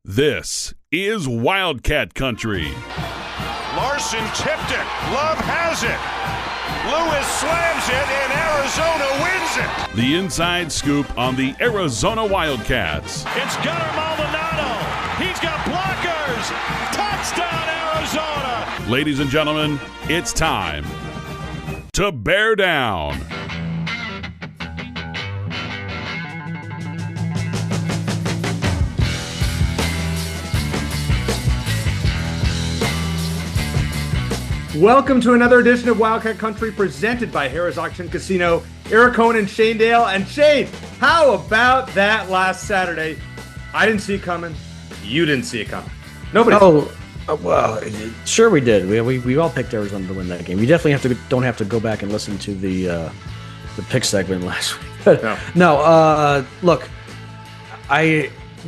This is Wildcat Country. Larson tipped it. Love has it. Lewis slams it, and Arizona wins it. The inside scoop on the Arizona Wildcats. It's Gunnar Maldonado. He's got blockers. Touchdown, Arizona. Ladies and gentlemen, it's time to bear down. Welcome to another edition of Wildcat Country presented by Harrah's Auction Casino. Eric Cohen and Shane Dale. And Shane, how about that last Saturday? I didn't see it coming. You didn't see it coming. Nobody. Well, sure we did. We all picked Arizona to win that game. You definitely don't have to go back and listen to the pick segment last week. But look,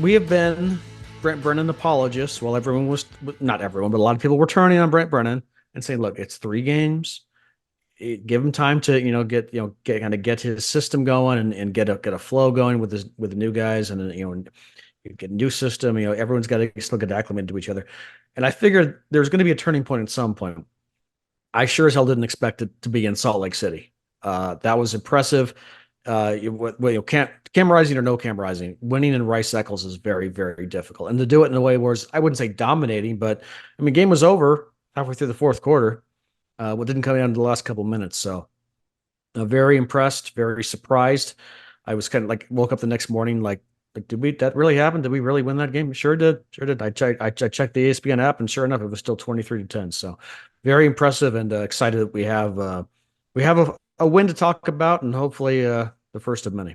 we have been Brent Brennan apologists while everyone was, not everyone, but a lot of people were turning on Brent Brennan and saying, look, it's 3 games. Give him time to, get his system going and get a flow going with the new guys, and get a new system. Everyone's got to still get acclimated to each other. And I figured there's going to be a turning point at some point. I sure as hell didn't expect it to be in Salt Lake City. That was impressive. Camerizing or no camerizing, winning in Rice Eccles is very, very difficult. And to do it in a way where I wouldn't say dominating, but game was over halfway through the fourth quarter. What didn't come down to the last couple of minutes. So very impressed, very surprised. I was kind of woke up the next morning that really happen? Did we really win that game? Sure did. I checked the ESPN app, and sure enough, it was still 23-10. So very impressive, and excited that we have a win to talk about, and hopefully the first of many.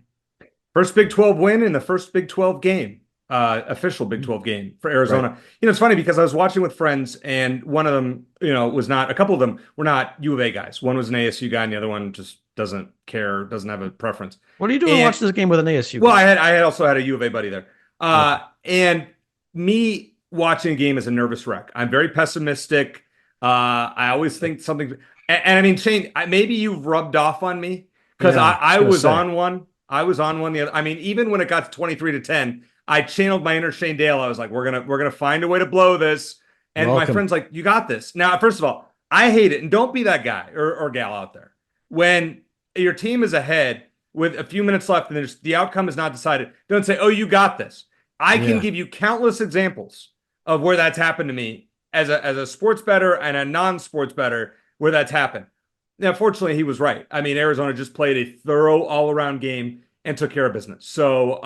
First Big 12 win and the first Big 12 game. Official Big 12 game for Arizona. Right. It's funny because I was watching with friends, and one of them, a couple of them were not U of A guys. One was an ASU guy, and the other one just doesn't care, doesn't have a preference. What are you doing watching this game with an ASU guy? Well, I had also had a U of A buddy there. And me watching a game is a nervous wreck. I'm very pessimistic. I always think something, and Shane, maybe you've rubbed off on me because I was on one. I was on one the other. Even when it got to 23-10, I channeled my inner Shane Dale. I was like, we're gonna find a way to blow this. And my friend's like, you got this. Now, first of all, I hate it. And don't be that guy or gal out there. When your team is ahead with a few minutes left and the outcome is not decided, don't say, oh, you got this. I can give you countless examples of where that's happened to me as a sports bettor and a non-sports bettor where that's happened. Now, fortunately, he was right. Arizona just played a thorough all-around game and took care of business. So,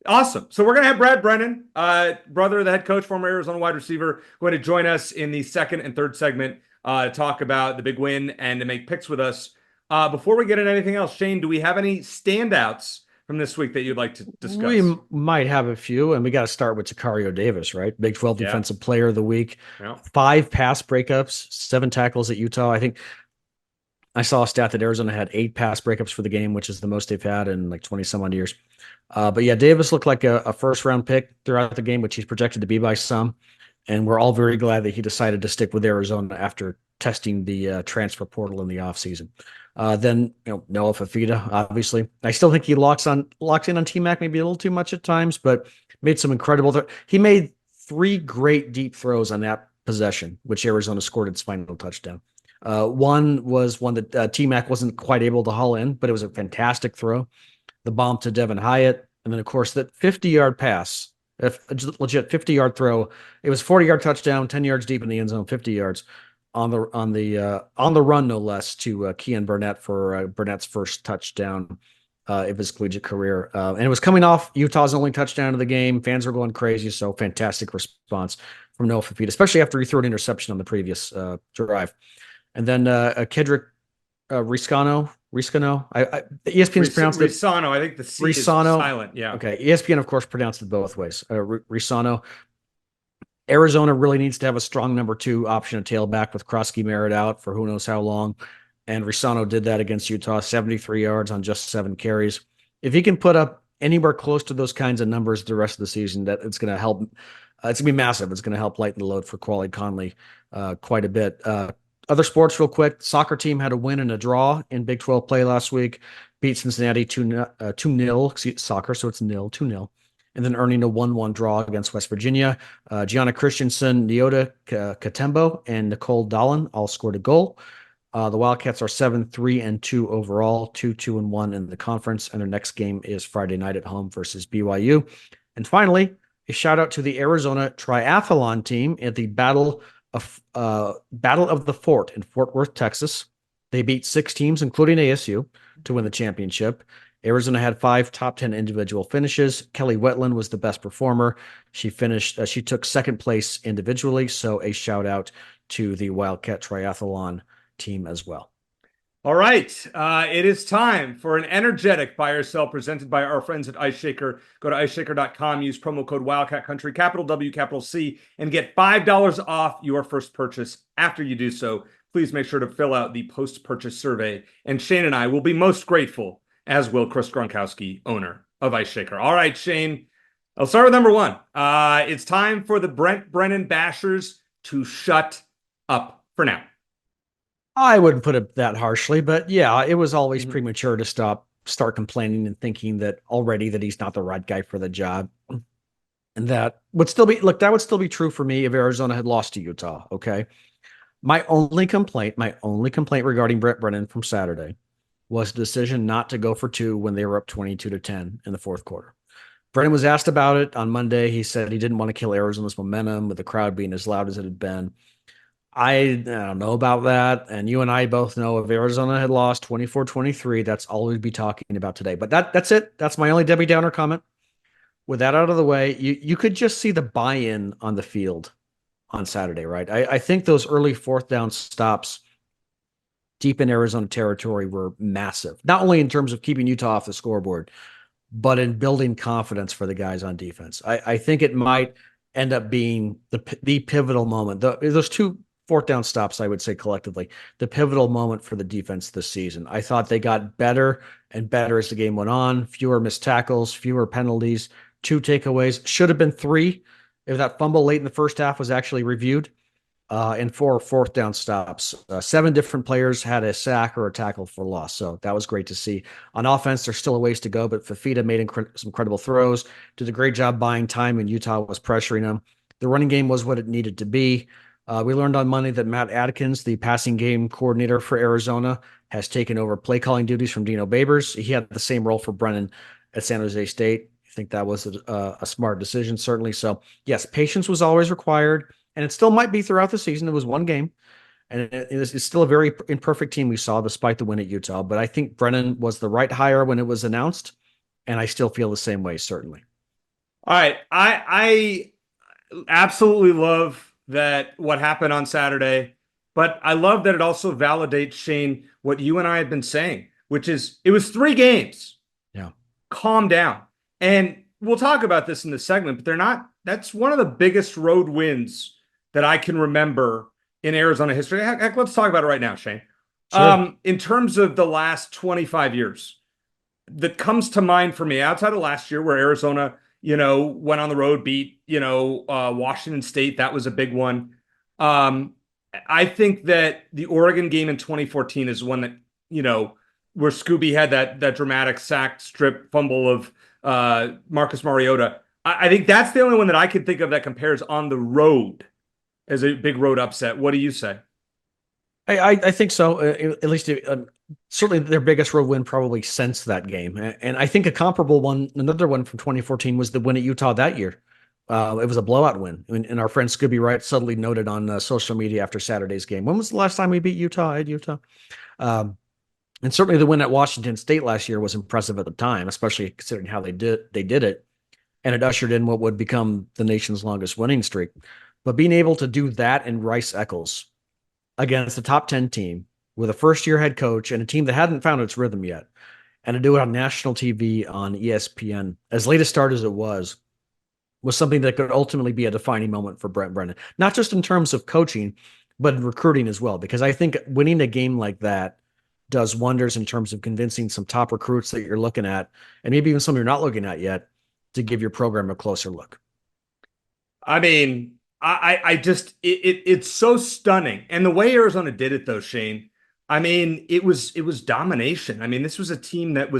awesome. So we're going to have Brad Brennan, brother of the head coach, former Arizona wide receiver, going to join us in the second and third segment to talk about the big win and to make picks with us. Before we get into anything else, Shane, do we have any standouts from this week that you'd like to discuss? We might have a few, and we got to start with Sicario Davis, right? Big 12 Defensive Player of the Week. Yeah. 5 pass breakups, 7 tackles at Utah. I think I saw a stat that Arizona had 8 pass breakups for the game, which is the most they've had in 20 some odd years. But yeah, Davis looked like a first round pick throughout the game, which he's projected to be by some. And we're all very glad that he decided to stick with Arizona after testing the transfer portal in the offseason. Then Noah Fafita, obviously. I still think he locks in on T-Mac maybe a little too much at times, but made some incredible he made 3 great deep throws on that possession, which Arizona scored its final touchdown. One was one that T-Mac wasn't quite able to haul in, but it was a fantastic throw. The bomb to Devin Hyatt, and then of course that 50-yard pass, a legit 50-yard throw. It was 40-yard touchdown, 10 yards deep in the end zone, 50 yards on the run, no less, to Kean Burnett for Burnett's first touchdown of his collegiate career. And it was coming off Utah's only touchdown of the game. Fans were going crazy, so fantastic response from Noah Fafita, especially after he threw an interception on the previous drive. And then Kedrick Riscano. ESPN's pronounced it Risano. I think the C is silent. Yeah. Okay. ESPN, of course, pronounced it both ways. Risano. Arizona really needs to have a strong number 2 option at tailback with Krosky Merritt out for who knows how long. And Risano did that against Utah, 73 yards on just 7 carries. If he can put up anywhere close to those kinds of numbers the rest of the season, that it's going to help. It's going to be massive. It's going to help lighten the load for Quali Conley quite a bit. Other sports real quick. Soccer team had a win and a draw in Big 12 play last week. Beat Cincinnati 2-0. Soccer, so it's 2-0. and then earning a 1-1 draw against West Virginia. Gianna Christensen, Nyota Katembo, and Nicole Dolan all scored a goal. The Wildcats are 7-3-2 overall, 2-2-1 in the conference, and their next game is Friday night at home versus BYU. And finally, a shout out to the Arizona Triathlon team at the Battle of the Fort in Fort Worth, Texas. They beat 6 teams, including ASU, to win the championship. Arizona had 5 top 10 individual finishes. Kelly Wetland was the best performer. She took second place individually. So a shout out to the Wildcat Triathlon team as well. All right. It is time for an energetic buy or sell presented by our friends at Ice Shaker. Go to iceshaker.com, use promo code Wildcat Country, capital W, capital C, and get $5 off your first purchase. After you do so, please make sure to fill out the post-purchase survey. And Shane and I will be most grateful, as will Chris Gronkowski, owner of Ice Shaker. All right, Shane, I'll start with number 1. It's time for the Brent Brennan bashers to shut up for now. I wouldn't put it that harshly, but yeah, it was always premature to start complaining and thinking that he's not the right guy for the job. And that would still be true for me if Arizona had lost to Utah. Okay. My only complaint regarding Brent Brennan from Saturday was the decision not to go for 2 when they were up 22-10 in the fourth quarter. Brennan was asked about it on Monday. He said he didn't want to kill Arizona's momentum with the crowd being as loud as it had been. I don't know about that. And you and I both know if Arizona had lost 24-23, that's all we'd be talking about today. But that's it. That's my only Debbie Downer comment. With that out of the way, you could just see the buy-in on the field on Saturday, right? I think those early fourth down stops deep in Arizona territory were massive, not only in terms of keeping Utah off the scoreboard, but in building confidence for the guys on defense. I think it might end up being the pivotal moment. Those 2 fourth down stops, I would say collectively, the pivotal moment for the defense this season. I thought they got better and better as the game went on. Fewer missed tackles, fewer penalties, 2 takeaways. Should have been 3 if that fumble late in the first half was actually reviewed. And 4 fourth down stops. 7 different players had a sack or a tackle for loss. So that was great to see. On offense, there's still a ways to go, but Fafita made some incredible throws, did a great job buying time when Utah was pressuring him. The running game was what it needed to be. We learned on Monday that Matt Adkins, the passing game coordinator for Arizona, has taken over play calling duties from Dino Babers. He had the same role for Brennan at San Jose State. I think that was a smart decision, certainly. So, yes, patience was always required, and it still might be throughout the season. It was 1 game, and it's still a very imperfect team we saw despite the win at Utah. But I think Brennan was the right hire when it was announced, and I still feel the same way, certainly. All right. I absolutely love that what happened on Saturday, but I love that it also validates, Shane, what you and I have been saying, which is it was 3 games. Yeah. Calm down. And we'll talk about this in the segment, but that's one of the biggest road wins that I can remember in Arizona history. Heck, let's talk about it right now, Shane. Sure. In terms of the last 25 years, that comes to mind for me outside of last year where Arizona went on the road, beat, Washington State. That was a big one. I think that the Oregon game in 2014 is one that, where Scooby had that dramatic sack strip fumble of Marcus Mariota. I think that's the only one that I can think of that compares on the road as a big road upset. What do you say? I think so. At least certainly their biggest road win probably since that game. And I think a comparable one, another one from 2014 was the win at Utah that year. It was a blowout win. And our friend Scooby Wright subtly noted on social media after Saturday's game, when was the last time we beat Utah at Utah? And certainly the win at Washington State last year was impressive at the time, especially considering how they did it. And it ushered in what would become the nation's longest winning streak. But being able to do that in Rice-Eccles against a top 10 team with a first-year head coach and a team that hadn't found its rhythm yet, and to do it on national TV on ESPN, as late a start as it was something that could ultimately be a defining moment for Brent Brennan, not just in terms of coaching, but in recruiting as well. Because I think winning a game like that does wonders in terms of convincing some top recruits that you're looking at, and maybe even some you're not looking at yet, to give your program a closer look. I mean, I just it's so stunning. And the way Arizona did it though, Shane, I mean, it was domination. I mean, this was a team that it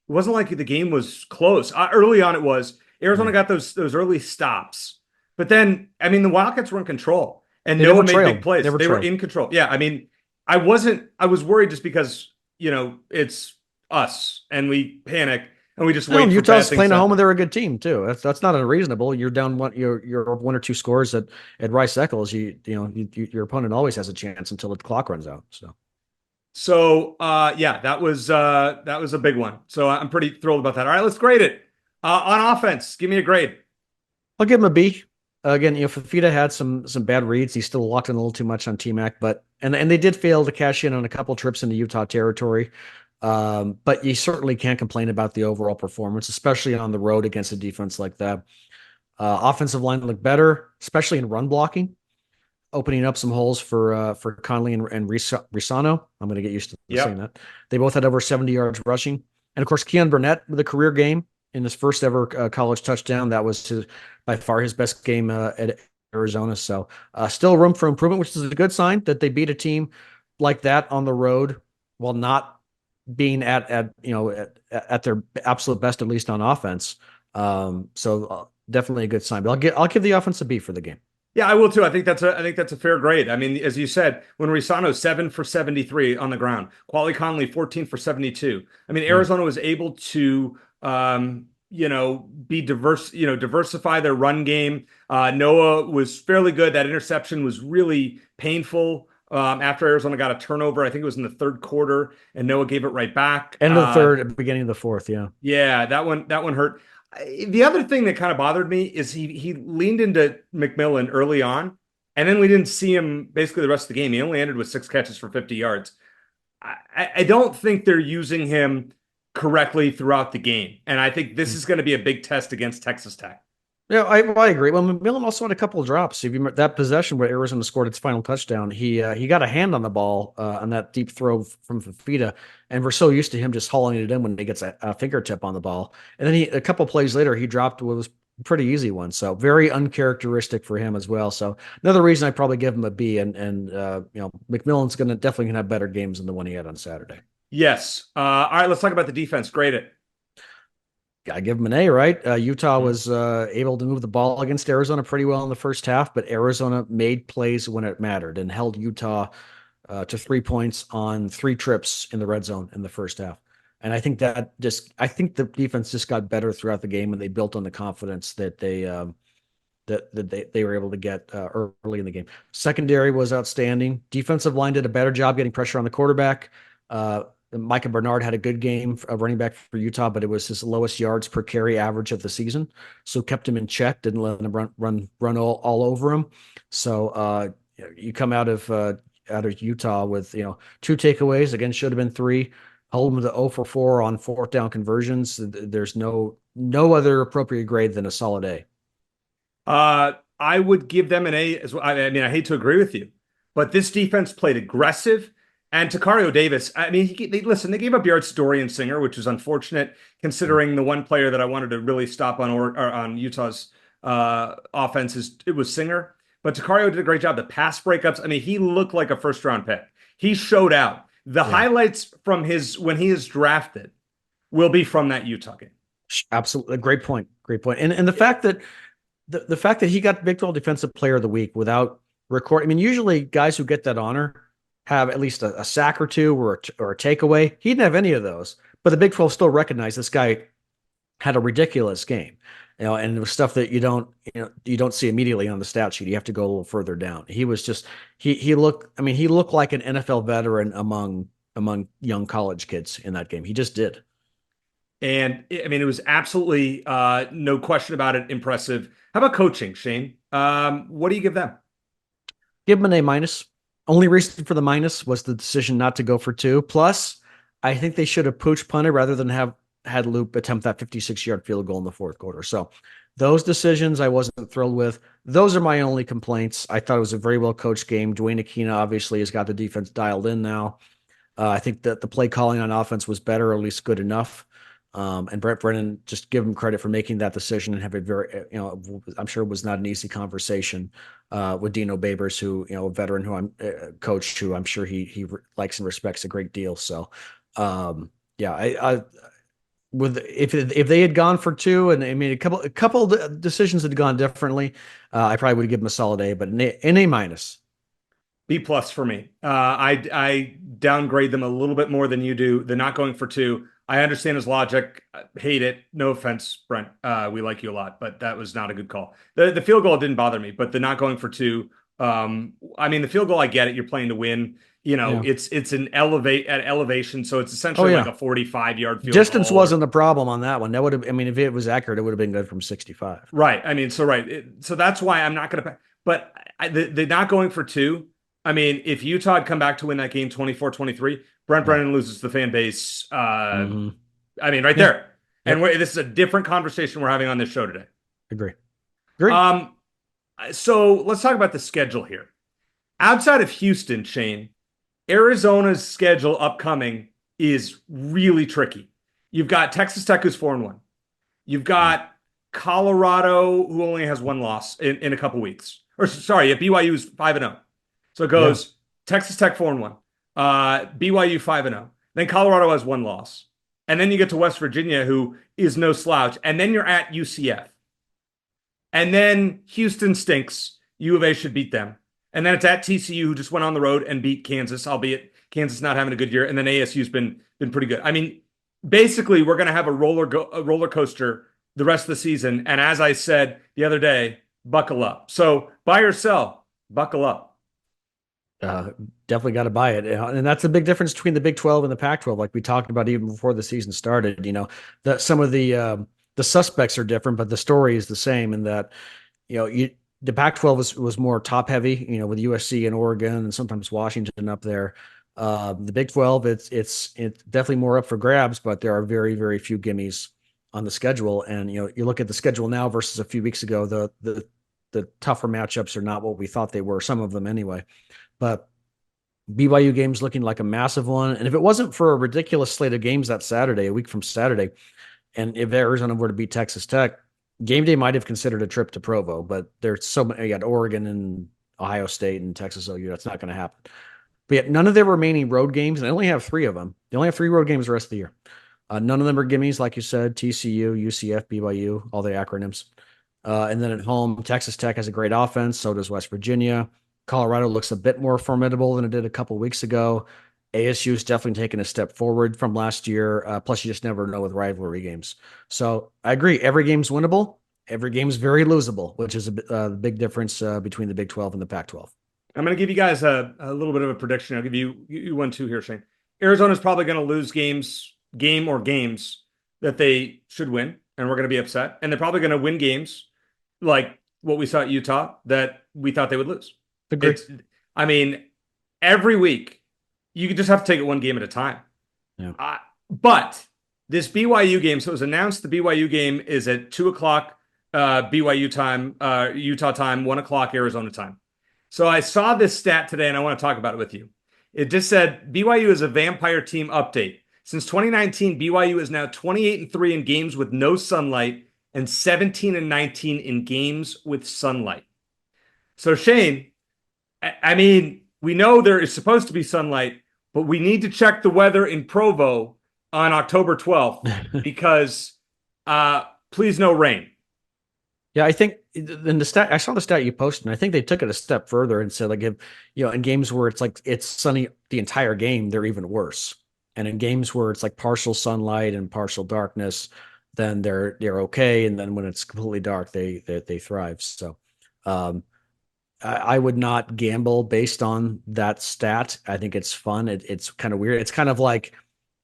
wasn't like the game was close. Early on it was, Arizona got those early stops, but then I mean the Wildcats were in control, and They Noah never made trailed. big plays. Never They were trailed. in control. Yeah, I mean, I was worried just because it's us and we panic and we just No, wait and for bad Utah's things playing to at home happen. and they're a good team too. That's not unreasonable. You're down you're 1 or 2 scores at Rice Eccles. Your opponent always has a chance until the clock runs out. So yeah, that was a big one. So I'm pretty thrilled about that. All right, let's grade it. On offense, give me a grade. I'll give him a B. Again, Fafita had some bad reads. He still locked in a little too much on T-Mac, but and they did fail to cash in on a couple trips into Utah territory. But you certainly can't complain about the overall performance, especially on the road against a defense like that. Offensive line looked better, especially in run blocking, opening up some holes for Conley and Risano. I'm going to get used to saying that. They both had over 70 yards rushing, and of course, Keon Burnett with a career game in his first ever college touchdown. That was by far his best game at Arizona. So still room for improvement, which is a good sign that they beat a team like that on the road while not being at their absolute best, at least on offense. So definitely a good sign. But I'll give the offense a B for the game. Yeah, I will too. I think that's a fair grade. I mean, as you said, when Risano 7 for 73 on the ground, Quali Conley 14 for 72. I mean, Arizona was able to be diverse, diversify their run game. Noah was fairly good. That interception was really painful. After Arizona got a turnover, I think it was in the third quarter, and Noah gave it right back. End of the third, beginning of the fourth. Yeah. Yeah, that one hurt. The other thing that kind of bothered me is he leaned into McMillan early on, and then we didn't see him basically the rest of the game. He only ended with 6 catches for 50 yards. I don't think they're using him correctly throughout the game, and I think this is going to be a big test against Texas Tech. Yeah, I agree. Well, McMillan also had a couple of drops. If you remember that possession where Arizona scored its final touchdown, he got a hand on the ball on that deep throw from Fafita, and we're so used to him just hauling it in when he gets a fingertip on the ball. And then a couple of plays later, he dropped what was a pretty easy one. So very uncharacteristic for him as well. So another reason I probably give him a B. And McMillan's definitely gonna have better games than the one he had on Saturday. Yes. All right, let's talk about the defense. Grade it. I give them an A, right? Utah was able to move the ball against Arizona pretty well in the first half, but Arizona made plays when it mattered and held Utah to 3 points on 3 trips in the red zone in the first half. And I think I think the defense just got better throughout the game, and they built on the confidence that they were able to get early in the game. Secondary was outstanding. Defensive line did a better job getting pressure on the quarterback. Micah Bernard had a good game of running back for Utah, but it was his lowest yards per carry average of the season. So kept him in check, didn't let him run all over him. So you come out of Utah with 2 takeaways. Again, should have been 3. Hold them to 0 for 4 on 4th down conversions. There's no other appropriate grade than a solid A. I would give them an A as well. I mean, I hate to agree with you, but this defense played aggressive. And Tacario Davis, I mean, they gave up yards to Dorian Singer, which is unfortunate considering the one player that I wanted to really stop on Utah's offense it was Singer. But Tacario did a great job. The pass breakups, I mean, he looked like a first-round pick. He showed out. The highlights from when he is drafted will be from that Utah game. Absolutely, great point. And the fact that the fact that he got Big 12 Defensive Player of the Week without recording. I mean, usually guys who get that honor have at least a sack or 2 or a takeaway. He didn't have any of those, but the Big 12 still recognized this guy had a ridiculous game, and it was stuff that you don't see immediately on the stat sheet. You have to go a little further down. He was just he looked like an NFL veteran among young college kids in that game. He just did. And I mean, it was absolutely no question about it, impressive. How about coaching, Shane? What do you give them? Give them an A-. Only reason for the minus was the decision not to go for 2. Plus, I think they should have pooch punted rather than have had Loop attempt that 56-yard field goal in the 4th quarter. So those decisions I wasn't thrilled with. Those are my only complaints. I thought it was a very well coached game. Dwayne Aquina obviously has got the defense dialed in now. I think that the play calling on offense was better, or at least good enough. And Brent Brennan, just give him credit for making that decision and have a very, I'm sure it was not an easy conversation with Dino Babers, who, a veteran who I'm coached, who I'm sure he likes and respects a great deal. So, if they had gone for two, and I mean a couple decisions had gone differently, I probably would give them a solid A, but an A minus. B plus for me. I downgrade them a little bit more than you do. They're not going for two. I understand his logic. Hate it. No offense, Brent. We like you a lot, but that was not a good call. The field goal didn't bother me, but the not going for two. I mean, the field goal, I get it. You're playing to win. Yeah. It's an elevation, so it's Oh, essentially yeah. like a 45-yard field Distance goal. wasn't the problem on that one. That would have, I mean, if it was accurate, it would have been good from 65. Right. I mean, so right. So that's why I'm not going to. But the not going for two. I mean, if Utah had come back to win that game 24-23, Brent Brennan loses the fan base. Mhm. I mean, right Yeah. there. And this is a different conversation we're having on this show today. Agree. So let's talk about the schedule here. Outside of Houston, Shane, Arizona's schedule upcoming is really tricky. You've got Texas Tech, who's 4-1. You've got Colorado, who only has one loss in a couple weeks. Or sorry, BYU is 5-0. So it goes Texas Tech 4-1, BYU 5-0. Then Colorado has one loss. And then you get to West Virginia, who is no slouch. And then you're at UCF. And then Houston stinks. U of A should beat them. And then it's at TCU, who just went on the road and beat Kansas, albeit Kansas not having a good year. And then ASU's been pretty good. I mean, basically, we're going to have a roller coaster the rest of the season. And as I said the other day, buckle up. So buy or sell, buckle up. Definitely got to buy it. And that's the big difference between the Big 12 and the Pac-12, like we talked about even before the season started. Some of the suspects are different, but the story is the same in that, the Pac-12 was more top heavy, with USC and Oregon and sometimes Washington up there. The Big 12, it's definitely more up for grabs, but there are very, very few gimmies on the schedule. And, you look at the schedule now versus a few weeks ago, the tougher matchups are not what we thought they were, some of them anyway. But BYU game's looking like a massive one. And if it wasn't for a ridiculous slate of games that Saturday, a week from Saturday, and if Arizona were to beat Texas Tech, game day might have considered a trip to Provo, but there's so many. You got Oregon and Ohio State and Texas OU. That's not going to happen. But yet none of their remaining road games, and they only have 3 of them. They only have 3 road games the rest of the year. None of them are gimmies, like you said, TCU, UCF, BYU, all the acronyms. And then at home, Texas Tech has a great offense. So does West Virginia. Colorado looks a bit more formidable than it did a couple weeks ago. ASU is definitely taking a step forward from last year. Plus, you just never know with rivalry games. So I agree. Every game's winnable. Every game's very losable, which is a big difference between the Big 12 and the Pac-12. I'm going to give you guys a little bit of a prediction. I'll give you 1-2 here, Shane. Arizona's probably going to lose games that they should win, and we're going to be upset. And they're probably going to win games like what we saw at Utah that we thought they would lose. I mean, every week, you just have to take it one game at a time. Yeah. But this BYU game, so it was announced the BYU game is at 2 o'clock BYU time, Utah time, 1 o'clock Arizona time. So I saw this stat today, and I want to talk about it with you. It just said BYU is a vampire team update. Since 2019, BYU is now 28-3 in games with no sunlight and 17-19 in games with sunlight. So Shane, I mean, we know there is supposed to be sunlight, but we need to check the weather in Provo on October 12th because please no rain. Yeah, I think in the stat, I saw the stat you posted, and I think they took it a step further and said, like, if in games where it's like it's sunny the entire game, they're even worse. And in games where it's like partial sunlight and partial darkness, then they're okay. And then when it's completely dark, they thrive. So I would not gamble based on that stat. I think it's fun. It's kind of weird. It's kind of like,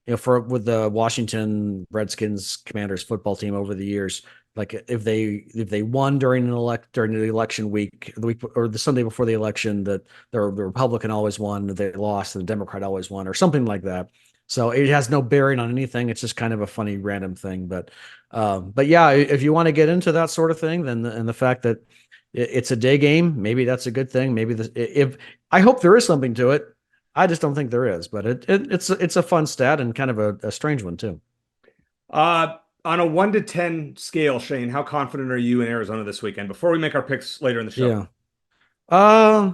with the Washington Redskins Commanders football team over the years, like if they won during the election week, the week or the Sunday before the election, that the Republican always won, they lost, and the Democrat always won, or something like that. So it has no bearing on anything. It's just kind of a funny random thing. But yeah, if you want to get into that sort of thing, then and the fact that it's a day game, maybe that's a good thing. Maybe if I hope there is something to it. I just don't think there is, but it's a fun stat and kind of a strange one too. On a 1 to 10 scale, Shane, how confident are you in Arizona this weekend? Before we make our picks later in the show. Yeah.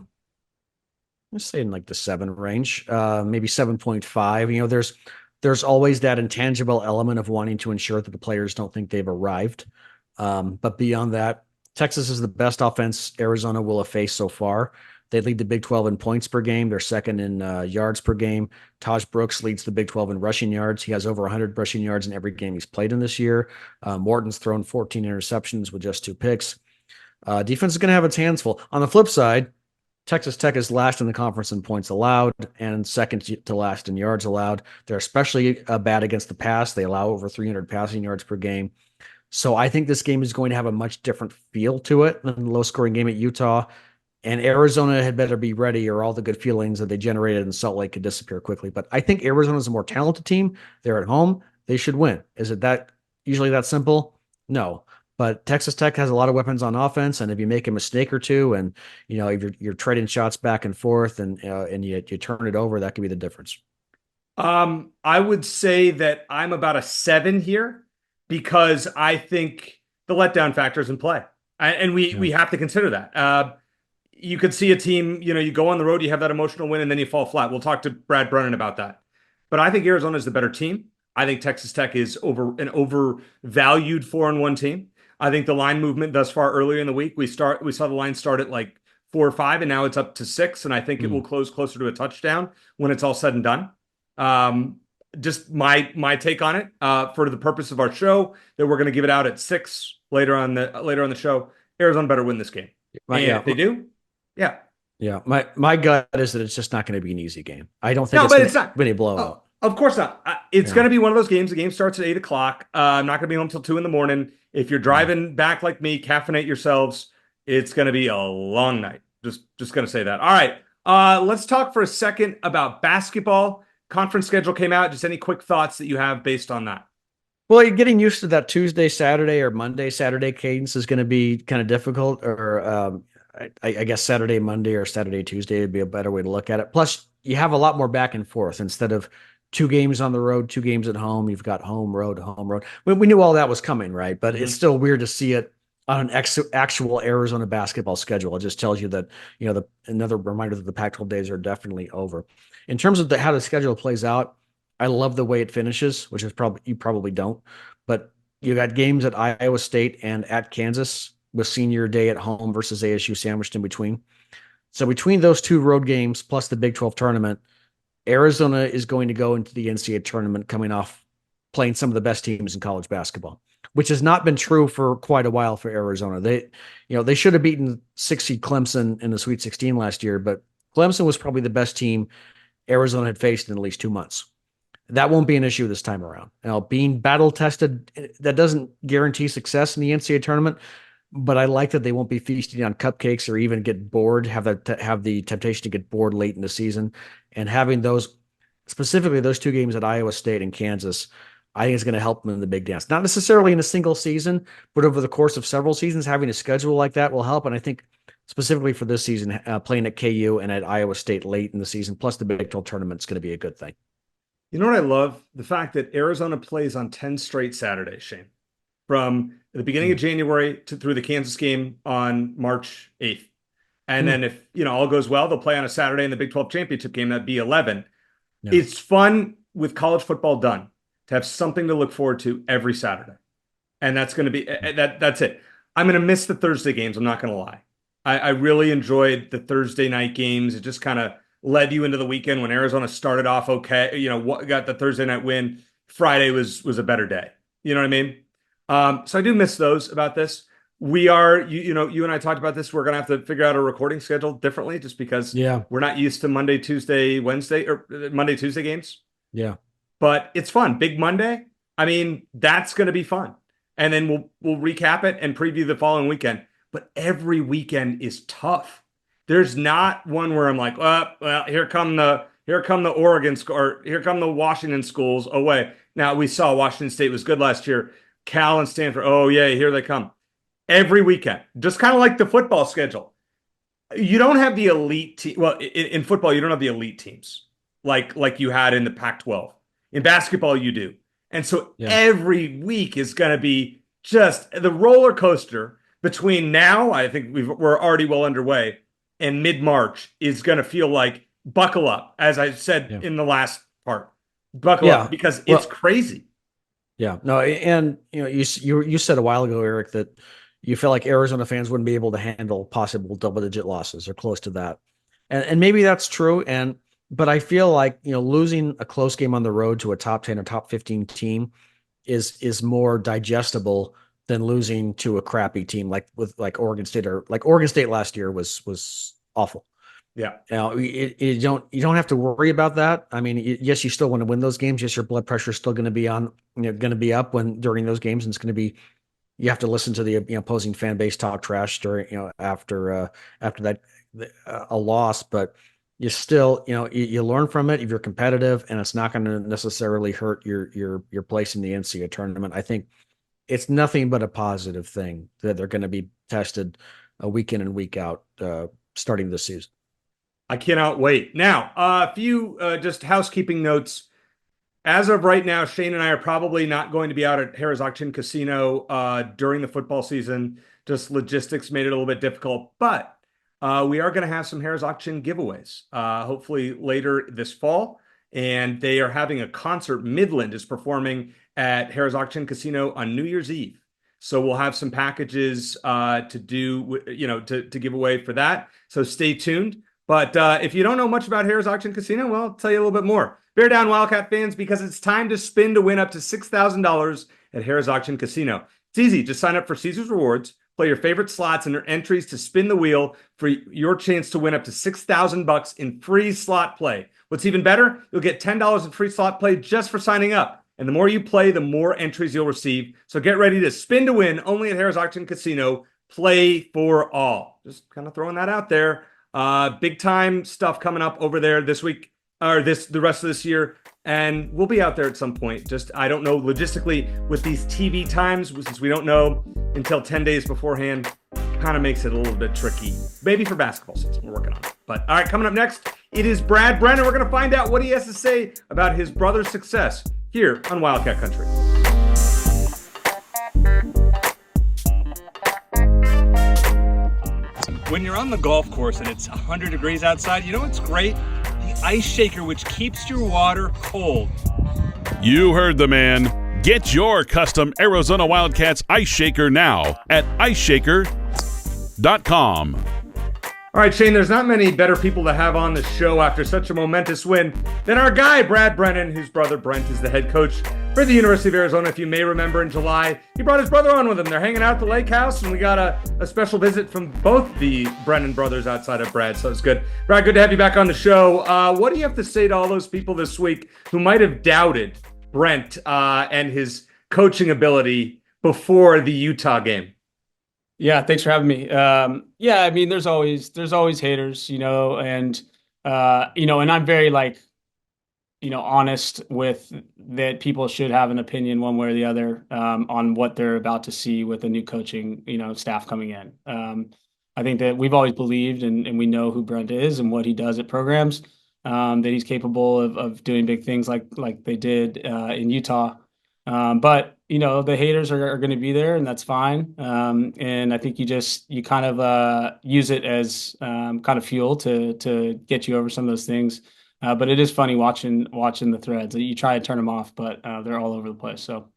Let's say in like the 7 range, maybe 7.5. there's always that intangible element of wanting to ensure that the players don't think they've arrived. But beyond that, Texas is the best offense Arizona will have faced so far. They lead the Big 12 in points per game. They're second in yards per game. Taj Brooks leads the Big 12 in rushing yards. He has over 100 rushing yards in every game he's played in this year. Morton's thrown 14 interceptions with just 2 picks. Defense is going to have its hands full. On the flip side, Texas Tech is last in the conference in points allowed and second to last in yards allowed. They're especially bad against the pass. They allow over 300 passing yards per game. So I think this game is going to have a much different feel to it than the low-scoring game at Utah. And Arizona had better be ready, or all the good feelings that they generated in Salt Lake could disappear quickly. But I think Arizona is a more talented team. They're at home. They should win. Is it that usually that simple? No. But Texas Tech has a lot of weapons on offense, and if you make a mistake or two, and if you're trading shots back and forth, and you turn it over, that could be the difference. I would say that I'm about a 7 here because I think the letdown factor is in play, and we have to consider that. You could see a team, you go on the road, you have that emotional win, and then you fall flat. We'll talk to Brad Brennan about that. But I think Arizona is the better team. I think Texas Tech is an overvalued 4-1 team. I think the line movement thus far earlier in the week, we saw the line start at like 4 or 5, and now it's up to 6, and I think it will close closer to a touchdown when it's all said and done. Just my take on it, for the purpose of our show, that we're going to give it out at 6 later on the show. Arizona better win this game. If they do, yeah. My gut is that it's just not going to be an easy game. I don't think it's not going to be a blowout. Of course not. It's going to be one of those games. The game starts at 8 o'clock. I'm not going to be home till 2 a.m. If you're driving back like me, caffeinate yourselves. It's going to be a long night. Just going to say that. All right. Let's talk for a second about basketball. Conference schedule came out. Just any quick thoughts that you have based on that? Well, you're getting used to that Tuesday, Saturday, or Monday, Saturday cadence is going to be kind of difficult. Or I guess Saturday, Monday, or Saturday, Tuesday would be a better way to look at it. Plus, you have a lot more back and forth instead of 2 games on the road, 2 games at home. You've got home, road, home, road. We knew all that was coming, right? But it's still weird to see it on an actual Arizona basketball schedule. It just tells you that, another reminder that the Pac-12 days are definitely over. In terms of how the schedule plays out, I love the way it finishes, which is you probably don't. But you got games at Iowa State and at Kansas with senior day at home versus ASU sandwiched in between. So between those 2 road games plus the Big 12 tournament, Arizona is going to go into the NCAA tournament coming off playing some of the best teams in college basketball, which has not been true for quite a while for Arizona. They should have beaten 6 seed Clemson in the Sweet 16 last year, but Clemson was probably the best team Arizona had faced in at least 2 months. That won't be an issue this time around. Now, being battle tested, that doesn't guarantee success in the NCAA tournament, but I like that they won't be feasting on cupcakes or even get bored, have the temptation to get bored late in the season. And having specifically those 2 games at Iowa State and Kansas, I think is going to help them in the big dance. Not necessarily in a single season, but over the course of several seasons, having a schedule like that will help. And I think specifically for this season, playing at KU and at Iowa State late in the season, plus the Big 12 tournament, is going to be a good thing. You know what I love? The fact that Arizona plays on 10 straight Saturdays, Shane. From the beginning of January through the Kansas game on March 8th. And then if, all goes well, they'll play on a Saturday in the Big 12 championship game. That'd be 11. Yeah. It's fun with college football done to have something to look forward to every Saturday. And that's going to be that's it. I'm going to miss the Thursday games. I'm not going to lie. I really enjoyed the Thursday night games. It just kind of led you into the weekend when Arizona started off okay. Got the Thursday night win. Friday was a better day. You know what I mean? So I do miss those about this. We are, you and I talked about this. We're going to have to figure out a recording schedule differently just because we're not used to Monday, Tuesday, Wednesday, or Monday, Tuesday games. Yeah. But it's fun. Big Monday. I mean, that's going to be fun. And then we'll recap it and preview the following weekend. But every weekend is tough. There's not one where I'm like, well, here come the Oregon or here come the Washington schools away. Now we saw Washington State was good last year. Cal and Stanford. Oh yeah, here they come. Every weekend, just kind of like the football schedule. You don't have the elite team. Well, in football, you don't have the elite teams like you had in the Pac-12. In basketball, you do. And so every week is going to be just the roller coaster between now. I think we're already well underway, and mid-March is going to feel like buckle up, as I said in the last part. Buckle up because it's crazy. Yeah, no, and you said a while ago, Eric, that you feel like Arizona fans wouldn't be able to handle possible double-digit losses or close to that, and maybe that's true. But I feel like losing a close game on the road to a top 10 or top 15 team is more digestible than losing to a crappy team like Oregon State, or like Oregon State last year was awful. Yeah. You don't have to worry about that. I mean, yes, you still want to win those games. Yes, your blood pressure is still going to be going to be up during those games, and it's going to be, you have to listen to the opposing fan base talk trash during after that a loss, but you still you learn from it if you're competitive, and it's not going to necessarily hurt your place in the NCAA tournament. I think it's nothing but a positive thing that they're going to be tested week in and week out starting this season. I cannot wait. Now, a few just housekeeping notes. As of right now, Shane and I are probably not going to be out at Harrah's Auction Casino during the football season. Just logistics made it a little bit difficult, but we are going to have some Harrah's Auction giveaways, hopefully later this fall. And they are having a concert. Midland is performing at Harrah's Auction Casino on New Year's Eve. So we'll have some packages to do, to give away for that. So stay tuned. But if you don't know much about Harrah's Auction Casino, well, I'll tell you a little bit more. Bear down, Wildcat fans, because it's time to spin to win up to $6,000 at Harrah's Auction Casino. It's easy. Just sign up for Caesars Rewards, play your favorite slots, and earn entries to spin the wheel for your chance to win up to $6,000 in free slot play. What's even better, you'll get $10 in free slot play just for signing up. And the more you play, the more entries you'll receive. So get ready to spin to win only at Harrah's Auction Casino. Play for all. Just kind of throwing that out there. Big time stuff coming up over there this week, or the rest of this year, and we'll be out there at some point. Just, I don't know logistically with these TV times, since we don't know until 10 days beforehand, kind of makes it a little bit tricky. Maybe for basketball season, we're working on it. But all right, coming up next, it is Brad Brennan. We're going to find out what he has to say about his brother's success here on Wildcat Country. When you're on the golf course and it's 100 degrees outside, you know what's great? The ice shaker, which keeps your water cold. You heard the man. Get your custom Arizona Wildcats ice shaker now at iceshaker.com. All right, Shane, there's not many better people to have on the show after such a momentous win than our guy, Brad Brennan, whose brother Brent is the head coach for the University of Arizona. If you may remember, in July, he brought his brother on with him. They're hanging out at the lake house, and we got a special visit from both the Brennan brothers outside of Brad, so it's good. Brad, good to have you back on the show. What do you have to say to all those people this week who might have doubted Brent and his coaching ability before the Utah game? Yeah, thanks for having me. Yeah, I mean, there's always haters, and and I'm very honest with that. People should have an opinion one way or the other on what they're about to see with the new coaching, staff coming in. I think that we've always believed, and we know who Brent is and what he does at programs, that he's capable of doing big things like they did in Utah. But the haters are going to be there, and that's fine. And I think you kind of use it as kind of fuel to get you over some of those things. But it is funny watching the threads. You try to turn them off, but they're all over the place. So,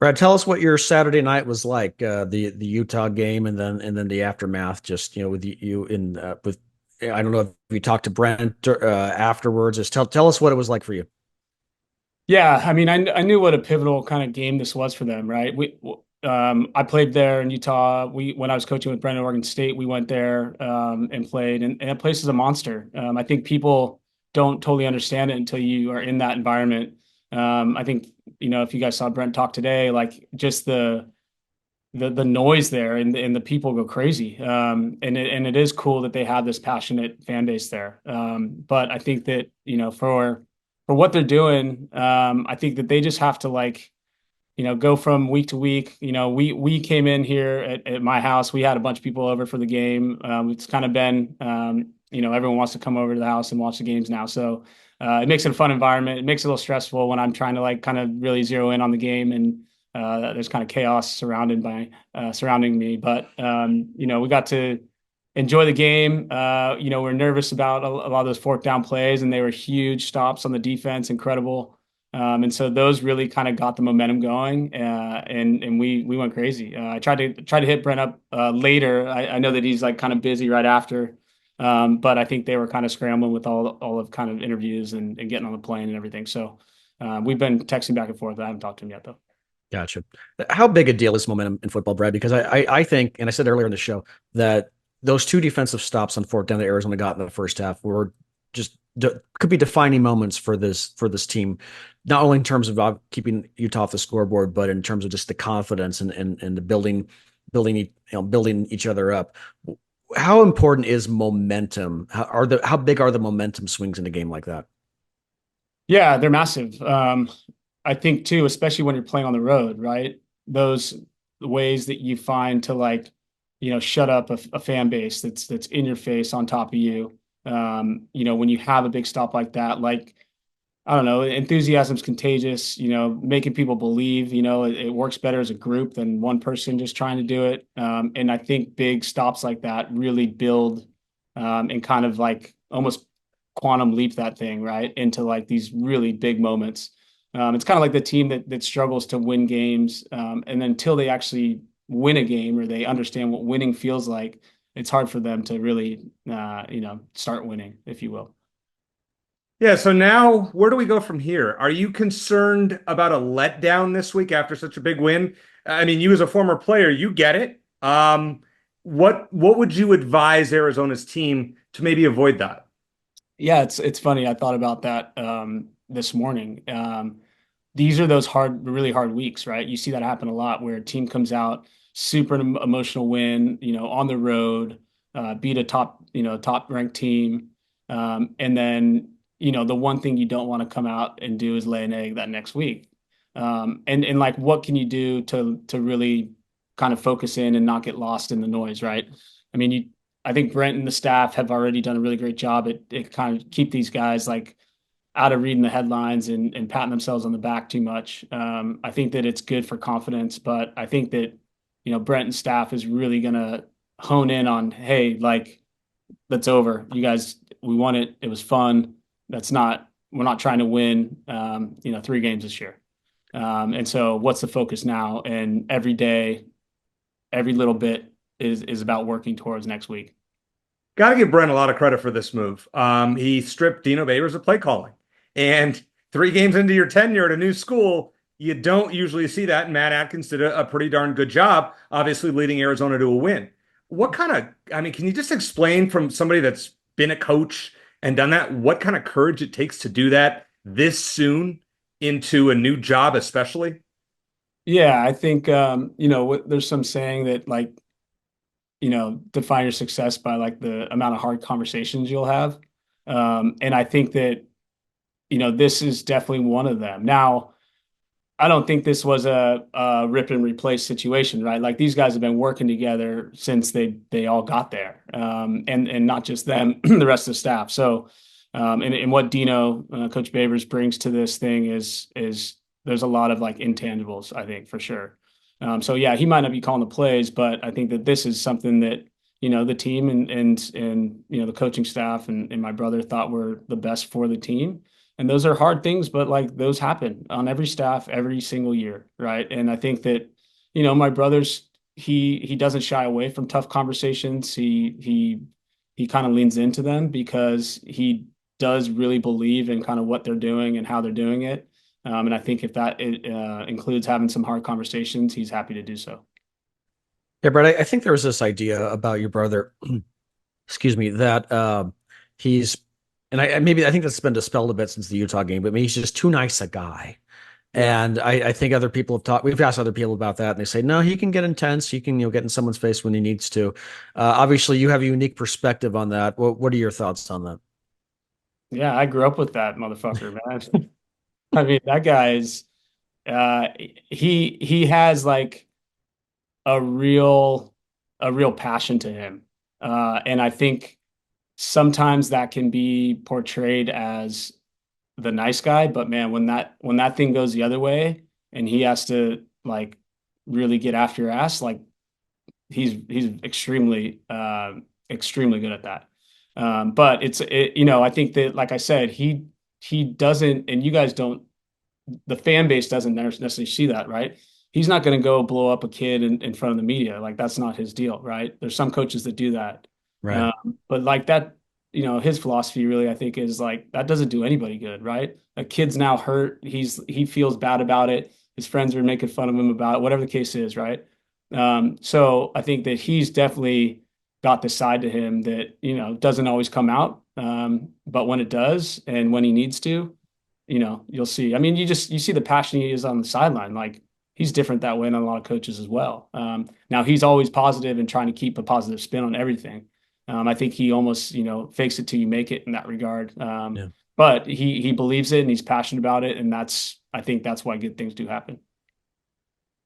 Brad, tell us what your Saturday night was like, the Utah game, and then the aftermath. Just with you in with, I don't know if you talked to Brent afterwards. Just tell us what it was like for you. Yeah, I mean, I knew what a pivotal kind of game this was for them, right? I played there in Utah. When I was coaching with Brent at Oregon State, we went there and played, and that place is a monster. I think people don't totally understand it until you are in that environment. I think if you guys saw Brent talk today, like just the noise there and the people go crazy. And it is cool that they have this passionate fan base there. But I think that for what they're doing, I think that they just have to go from week to week. We came in here at my house. We had a bunch of people over for the game. It's kind of been, everyone wants to come over to the house and watch the games now. So it makes it a fun environment. It makes it a little stressful when I'm trying to kind of really zero in on the game, and there's kind of chaos surrounding me. But we got to enjoy the game. We're nervous about a lot of those fourth down plays, and they were huge stops on the defense, incredible. And so those really kind of got the momentum going, and we went crazy. I tried to hit Brent up later. I know that he's like kind of busy right after, but I think they were kind of scrambling with all of kind of interviews and getting on the plane and everything. So we've been texting back and forth. I haven't talked to him yet though. Gotcha. How big a deal is momentum in football, Brad? Because I think, and I said earlier in the show, that those two defensive stops on fourth down that Arizona got in the first half were just could be defining moments for this team, not only in terms of keeping Utah off the scoreboard, but in terms of just the confidence and the building each other up. How important is momentum? How big are the momentum swings in a game like that? Yeah, they're massive. I think too, especially when you're playing on the road, right? Those ways that you find to like, shut up a fan base that's in your face on top of you. When you have a big stop like that, like, I don't know, enthusiasm's contagious, making people believe, it works better as a group than one person just trying to do it. And I think big stops like that really build and kind of like almost quantum leap that thing, right, into like these really big moments. It's kind of like the team that struggles to win games. And then until they actually win a game or they understand what winning feels like, it's hard for them to really, start winning, if you will. Yeah, so now where do we go from here? Are you concerned about a letdown this week after such a big win? I mean, you as a former player, you get it. What would you advise Arizona's team to maybe avoid that? Yeah, it's funny. I thought about that this morning. These are those really hard weeks, right? You see that happen a lot where a team comes out super emotional win, on the road, beat a top ranked team, and then the one thing you don't want to come out and do is lay an egg that next week. And like, what can you do to really kind of focus in and not get lost in the noise, right? I mean, I think Brent and the staff have already done a really great job at kind of keep these guys like out of reading the headlines and patting themselves on the back too much. I think that it's good for confidence, but I think that, Brent and staff is really going to hone in on, hey, like, that's over. You guys, we won it. It was fun. We're not trying to win, 3 games this year. And so what's the focus now? And every day, every little bit is about working towards next week. Got to give Brent a lot of credit for this move. He stripped Dino Babers of play calling. And 3 games into your tenure at a new school, you don't usually see that. And Matt Atkins did a pretty darn good job, obviously leading Arizona to a win. Can you just explain from somebody that's been a coach and done that, what kind of courage it takes to do that this soon into a new job, especially? Yeah, I think, there's some saying that like, define your success by like the amount of hard conversations you'll have. And I think that, this is definitely one of them. Now, I don't think this was a rip and replace situation, right? Like these guys have been working together since they all got there, and not just them, the rest of the staff. So, and what Dino, Coach Babers brings to this thing is there's a lot of like intangibles, I think, for sure. So yeah, he might not be calling the plays, but I think that this is something that the team and the coaching staff and my brother thought were the best for the team. And those are hard things, but like those happen on every staff every single year, right? And I think that my brother's he doesn't shy away from tough conversations. He kind of leans into them because he does really believe in kind of what they're doing and how they're doing it. And I think if that includes having some hard conversations, he's happy to do so. Yeah, Brad, I think there was this idea about your brother, excuse me, that he's, and I think that's been dispelled a bit since the Utah game, but maybe he's just too nice a guy. And I think other people have we've asked other people about that, and they say, no, he can get intense. He can, get in someone's face when he needs to. Obviously, you have a unique perspective on that. What are your thoughts on that? Yeah, I grew up with that motherfucker, man. I mean, that guy's he has like a real passion to him. And I think sometimes that can be portrayed as the nice guy, but man, when that thing goes the other way and he has to like really get after your ass, like he's extremely extremely good at that. But I think that, like I said, he doesn't, and you guys don't, the fan base doesn't necessarily see that, right? He's not going to go blow up a kid in front of the media. Like, that's not his deal, right? There's some coaches that do that. Right. But like that, his philosophy really, I think, is like, that doesn't do anybody good, right? A kid's now hurt. He feels bad about it. His friends are making fun of him about it, whatever the case is, right? So I think that he's definitely got the side to him that, doesn't always come out. But when it does, and when he needs to, you'll see. I mean, you see the passion he is on the sideline. Like, he's different that way than a lot of coaches as well. Now he's always positive and trying to keep a positive spin on everything. I think he almost, fakes it till you make it in that regard. Yeah. But he believes it and he's passionate about it. And I think that's why good things do happen.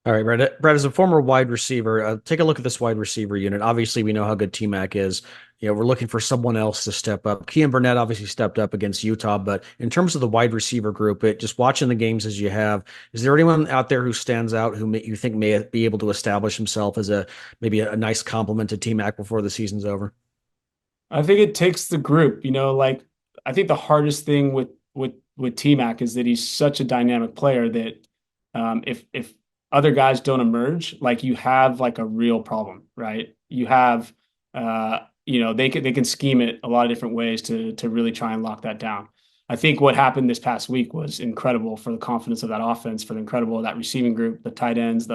All right, Brad, as a former wide receiver, take a look at this wide receiver unit. Obviously, we know how good T-Mac is. We're looking for someone else to step up. Kean Burnett obviously stepped up against Utah, but in terms of the wide receiver group, just watching the games as you have, is there anyone out there who stands out who you think may be able to establish himself as maybe a nice complement to T-Mac before the season's over? I think it takes the group. Like, I think the hardest thing with T-Mac is that he's such a dynamic player that if other guys don't emerge, like, you have like a real problem, right? You have, they can scheme it a lot of different ways to really try and lock that down. I think what happened this past week was incredible for the confidence of that offense, for the incredible of that receiving group, the tight ends,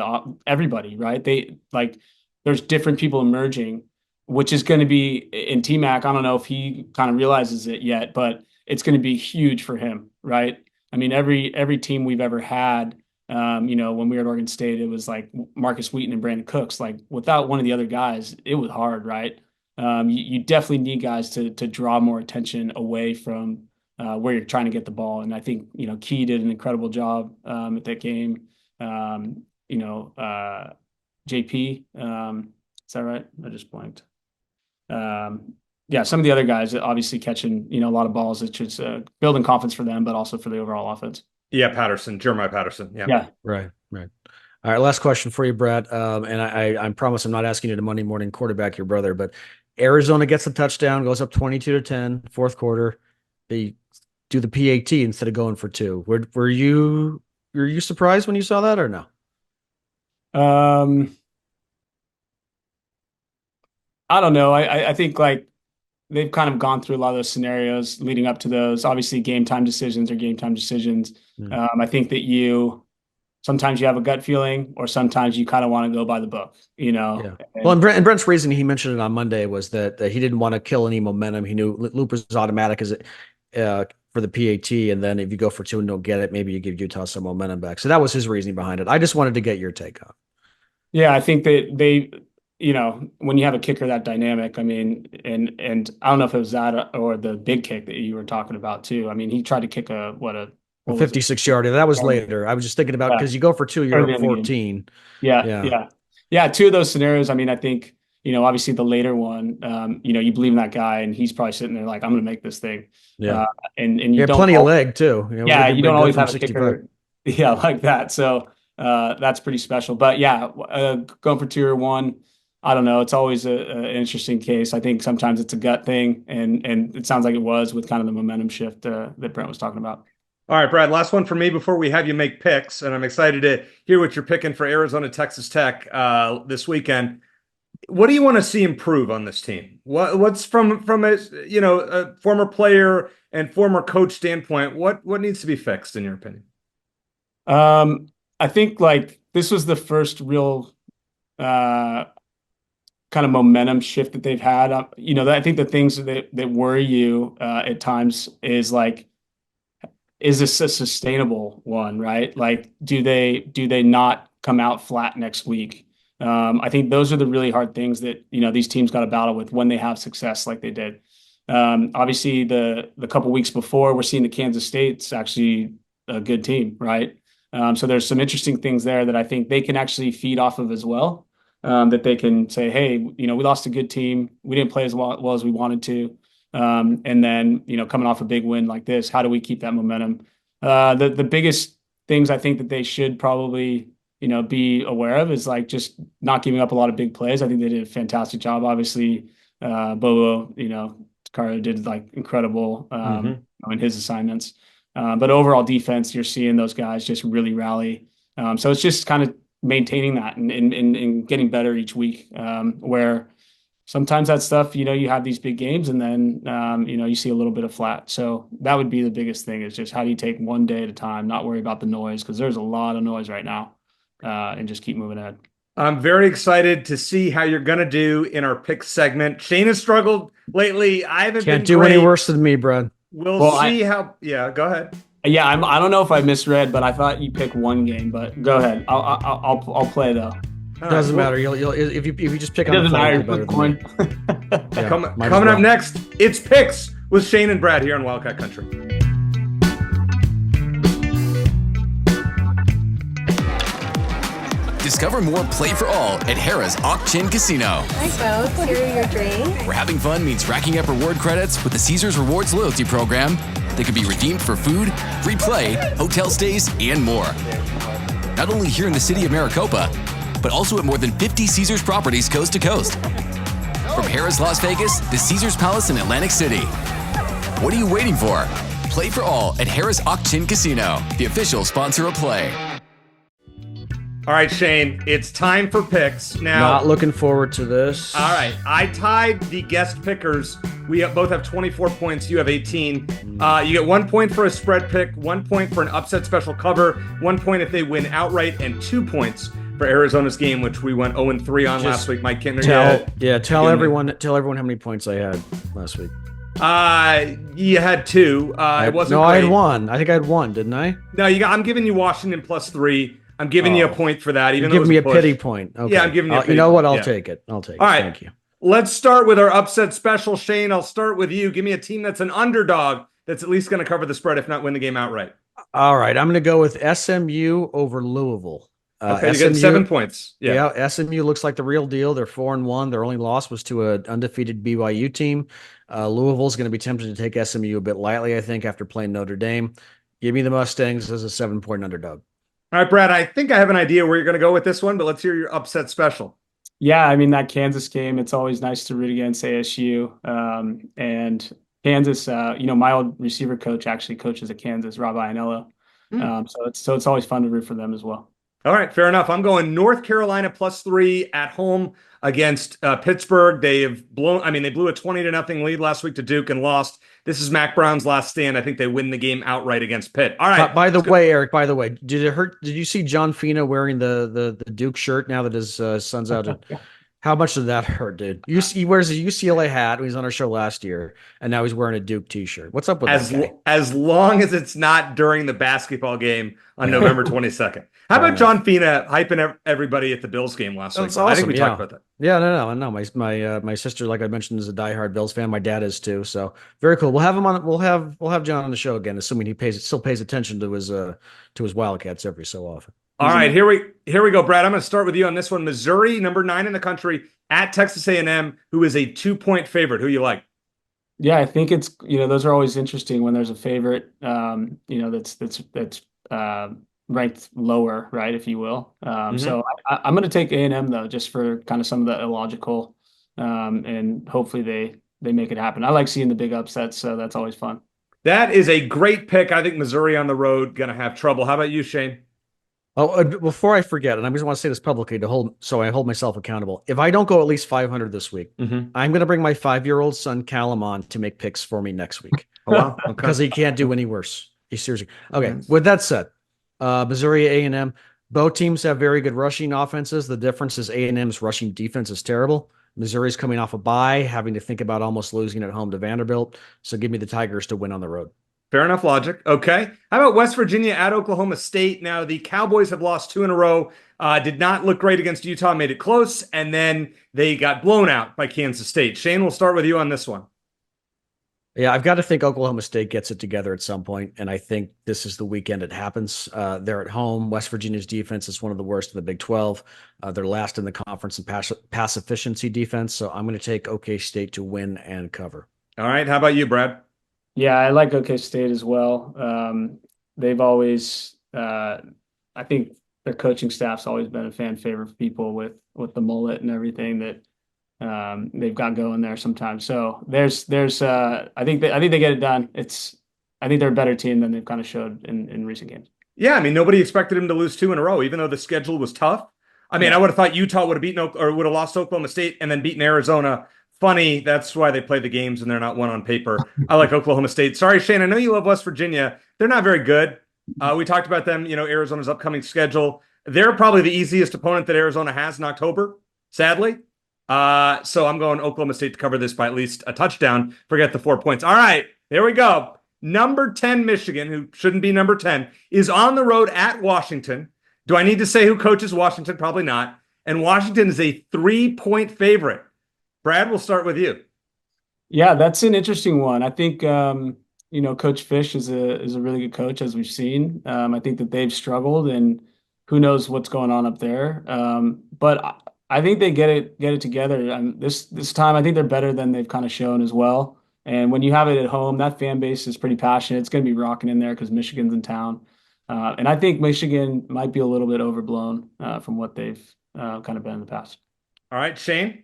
everybody, right? There's different people emerging, which is going to be in T-Mac. I don't know if he kind of realizes it yet, but it's going to be huge for him, right? I mean, every team we've ever had, when we were at Oregon State, it was like Marcus Wheaton and Brandon Cooks. Like, without one of the other guys, it was hard, right? You definitely need guys to draw more attention away from where you're trying to get the ball. And I think, Key did an incredible job at that game. JP, is that right? I just blanked. Some of the other guys obviously catching, a lot of balls. It's just building confidence for them, but also for the overall offense. Yeah, Jeremiah Patterson. Yeah. Right. All right, last question for you, Brad. And I promise I'm not asking you to Monday morning quarterback your brother, but Arizona gets a touchdown, goes up 22-10, fourth quarter. They do the PAT instead of going for two. Were you surprised when you saw that or no? I don't know. I think, like, they've kind of gone through a lot of those scenarios leading up to those. Obviously, game time decisions are game time decisions. I think that sometimes you have a gut feeling, or sometimes you kind of want to go by the book, Yeah. Well, and Brent's reason, he mentioned it on Monday, was that he didn't want to kill any momentum. He knew loop was automatic for the PAT, and then if you go for two and don't get it, maybe you give Utah some momentum back. So that was his reasoning behind it. I just wanted to get your take on it. Yeah, I think that they, when you have a kicker that dynamic, I mean, and I don't know if it was that or the big kick that you were talking about too. I mean, he tried to kick a 56-yarder. That was later. I was just thinking about, because you go for two, you're up 14. Yeah. Two of those scenarios. I mean, I think, obviously the later one, you believe in that guy, and he's probably sitting there like, I'm going to make this thing. Yeah. And you have don't plenty of leg too. You don't always have a kicker. Yeah, like that. So that's pretty special. But yeah, going for 2 or 1. I don't know. It's always an interesting case. I think sometimes it's a gut thing, and it sounds like it was with kind of the momentum shift that Brent was talking about. All right, Brad, last one for me before we have you make picks, and I'm excited to hear what you're picking for Arizona, Texas Tech this weekend. What do you want to see improve on this team? What's from a former player and former coach standpoint, what needs to be fixed in your opinion? I think, like, this was the first real kind of momentum shift that they've had. I think the things that worry you at times is, like, is this a sustainable one, right? Like, do they not come out flat next week? I think those are the really hard things that, these teams got to battle with when they have success like they did. Obviously, the couple weeks before, we're seeing the Kansas State's actually a good team, right? So there's some interesting things there that I think they can actually feed off of as well. That they can say, hey, we lost a good team. We didn't play as well as we wanted to. And then, coming off a big win like this, how do we keep that momentum? The biggest things I think that they should probably, be aware of is, like, just not giving up a lot of big plays. I think they did a fantastic job. Obviously, Bobo, Takario did like incredible in his assignments. But overall defense, you're seeing those guys just really rally. So it's just kind of maintaining that and getting better each week. Where sometimes that stuff, you have these big games and then, you see a little bit of flat. So that would be the biggest thing, is just how do you take one day at a time, not worry about the noise, because there's a lot of noise right now, and just keep moving ahead. I'm very excited to see how you're going to do in our pick segment. Shane has struggled lately. I haven't Can't been do great. any worse than me, Brad. We'll see how. Yeah, go ahead. Yeah, I don't know if I misread, but I thought you picked one game. But go ahead. I'll play though. Doesn't matter. You'll if you just pick on the fly, you're better than me. Yeah, coming up next, it's picks with Shane and Brad here on Wildcat Country. Discover more Play for All at Harrah's Auction Casino. Hi folks, here are your drinks. Where having fun means racking up reward credits with the Caesars Rewards loyalty program that can be redeemed for food, free play, hotel stays, and more. Not only here in the city of Maricopa, but also at more than 50 Caesars properties coast to coast. From Harrah's Las Vegas to Caesars Palace in Atlantic City. What are you waiting for? Play for All at Harrah's Auction Casino, the official sponsor of Play. All right, Shane, it's time for picks. Now, not looking forward to this. All right, I tied the guest pickers. We both have 24 points. You have 18. You get 1 point for a spread pick, 1 point for an upset special cover, 1 point if they win outright, and 2 points for Arizona's game, which we went 0-3 on last week. Mike Kintner. Tell everyone how many points I had last week. You had 2. It wasn't. No, great. I had 1. I think I had 1, didn't I? No, I'm giving you Washington +3. I'm giving you a point for that. Even You're giving me a pity push. point. Okay. Yeah, I'm giving you a pity You know what? point. I'll take it. I'll take it. All right. Thank you. Let's start with our upset special. Shane, I'll start with you. Give me a team that's an underdog that's at least going to cover the spread, if not win the game outright. All right. I'm going to go with SMU over Louisville. Okay, you're getting 7 points. Yeah, SMU looks like the real deal. They're 4-1. Their only loss was to an undefeated BYU team. Louisville's going to be tempted to take SMU a bit lightly, I think, after playing Notre Dame. Give me the Mustangs as a 7-point underdog. All right, Brad, I think I have an idea where you're going to go with this one, but let's hear your upset special. Yeah, I mean, that Kansas game, it's always nice to root against ASU. And Kansas, my old receiver coach actually coaches at Kansas, Rob Ianello. So it's always fun to root for them as well. All right, fair enough. I'm going North Carolina +3 at home against Pittsburgh. They blew a 20-0 lead last week to Duke and lost. This is Mac Brown's last stand. I think they win the game outright against Pitt. All right. By the way, Eric, did it hurt? Did you see John Fina wearing the Duke shirt now that his son's out? How much did that hurt, dude? He wears a UCLA hat when he was on our show last year, and now he's wearing a Duke t-shirt. What's up with that guy? As long as it's not during the basketball game on November 22nd. How about John Fina hyping everybody at the Bills game last week? Awesome. I think we talked about that. Yeah, no. My sister, like I mentioned, is a diehard Bills fan. My dad is too. So very cool. We'll have him on. We'll have John on the show again, assuming he still pays attention to his Wildcats every so often. All right, here we go, Brad. I'm going to start with you on this one. Missouri, number 9 in the country, at Texas A&M, who is a 2-point favorite. Who you like? Yeah, I think it's those are always interesting when there's a favorite, that's ranked lower, right, if you will. So I'm going to take A&M though, just for kind of some of the illogical, and hopefully they make it happen. I like seeing the big upsets, so that's always fun. That is a great pick. I think Missouri on the road going to have trouble. How about you, Shane? Oh, before I forget, and I just want to say this publicly so I hold myself accountable. If I don't go at least 500 this week, I'm going to bring my 5-year-old son Callum on to make picks for me next week. Oh, wow. Okay. Because he can't do any worse. He's seriously okay. With that said, Missouri A&M, both teams have very good rushing offenses. The difference is A&M's rushing defense is terrible. Missouri's coming off a bye, having to think about almost losing at home to Vanderbilt. So give me the Tigers to win on the road. Fair enough logic. Okay. How about West Virginia at Oklahoma State? Now, the Cowboys have lost 2 in a row. Did not look great against Utah, made it close, and then they got blown out by Kansas State. Shane, we'll start with you on this one. Yeah, I've got to think Oklahoma State gets it together at some point, and I think this is the weekend it happens. They're at home. West Virginia's defense is one of the worst in the Big 12. They're last in the conference in pass efficiency defense, so I'm going to take OK State to win and cover. All right. How about you, Brad? Yeah, I like OK State as well. They've always, I think their coaching staff's always been a fan favorite for people with the mullet and everything that they've got going there sometimes. So I think they get it done. I think they're a better team than they've kind of showed in recent games. Yeah, I mean, nobody expected him to lose 2 in a row, even though the schedule was tough. I mean, I would have thought Utah would have beaten or would have lost Oklahoma State and then beaten Arizona. Funny, that's why they play the games and they're not one on paper. I like Oklahoma State. Sorry, Shane, I know you love West Virginia. They're not very good. We talked about them, Arizona's upcoming schedule. They're probably the easiest opponent that Arizona has in October, sadly. So I'm going Oklahoma State to cover this by at least a touchdown. Forget the 4 points. All right, here we go. Number 10 Michigan, who shouldn't be number 10, is on the road at Washington. Do I need to say who coaches Washington? Probably not. And Washington is a 3-point favorite. Brad, we'll start with you. Yeah, that's an interesting one. I think Coach Fish is a really good coach, as we've seen. I think that they've struggled, and who knows what's going on up there. But I think they get it together. And this time, I think they're better than they've kind of shown as well. And when you have it at home, that fan base is pretty passionate. It's going to be rocking in there because Michigan's in town. And I think Michigan might be a little bit overblown from what they've kind of been in the past. All right, Shane?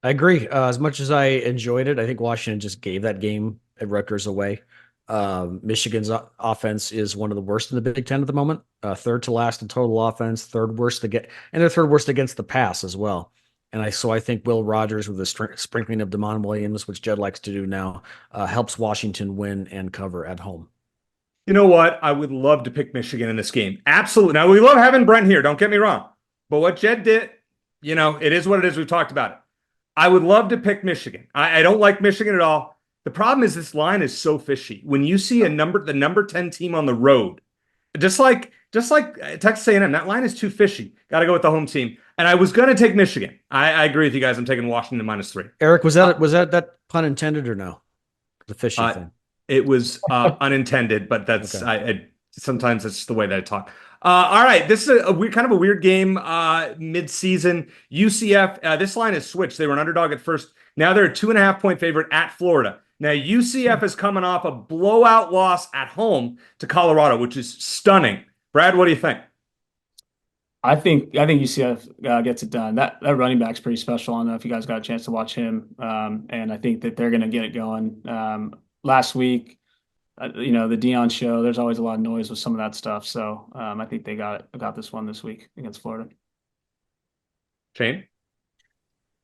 I agree. As much as I enjoyed it, I think Washington just gave that game at Rutgers away. Michigan's offense is one of the worst in the Big Ten at the moment. Third to last in total offense, third worst and they're third worst against the pass as well. And I think Will Rogers with the sprinkling of Damon Williams, which Jed likes to do now, helps Washington win and cover at home. You know what? I would love to pick Michigan in this game. Absolutely. Now, we love having Brent here. Don't get me wrong. But what Jed did, it is what it is. We've talked about it. I would love to pick Michigan. I don't like Michigan at all. The problem is this line is so fishy. When you see the number 10 team on the road, just like Texas A&M, that line is too fishy. Got to go with the home team. And I was going to take Michigan. I agree with you guys. I'm taking Washington -3. Eric, was that pun intended or no? The fishy thing. It was unintended, but that's okay. Sometimes it's the way that I talk. All right, this is a weird game. Mid-season, UCF. This line is switched. They were an underdog at first. Now they're a 2.5-point favorite at Florida. Now UCF is coming off a blowout loss at home to Colorado, which is stunning. Brad, what do you think? I think UCF gets it done. That running back's pretty special. I don't know if you guys got a chance to watch him, and I think that they're going to get it going. Last week, the Dion show. There's always a lot of noise with some of that stuff. So I think they got this one this week against Florida. Shane?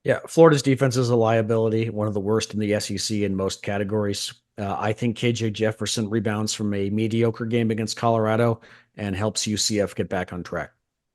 Yeah, Florida's defense is a liability, one of the worst in the SEC in most categories. I think KJ Jefferson rebounds from a mediocre game against Colorado and helps UCF get back on track.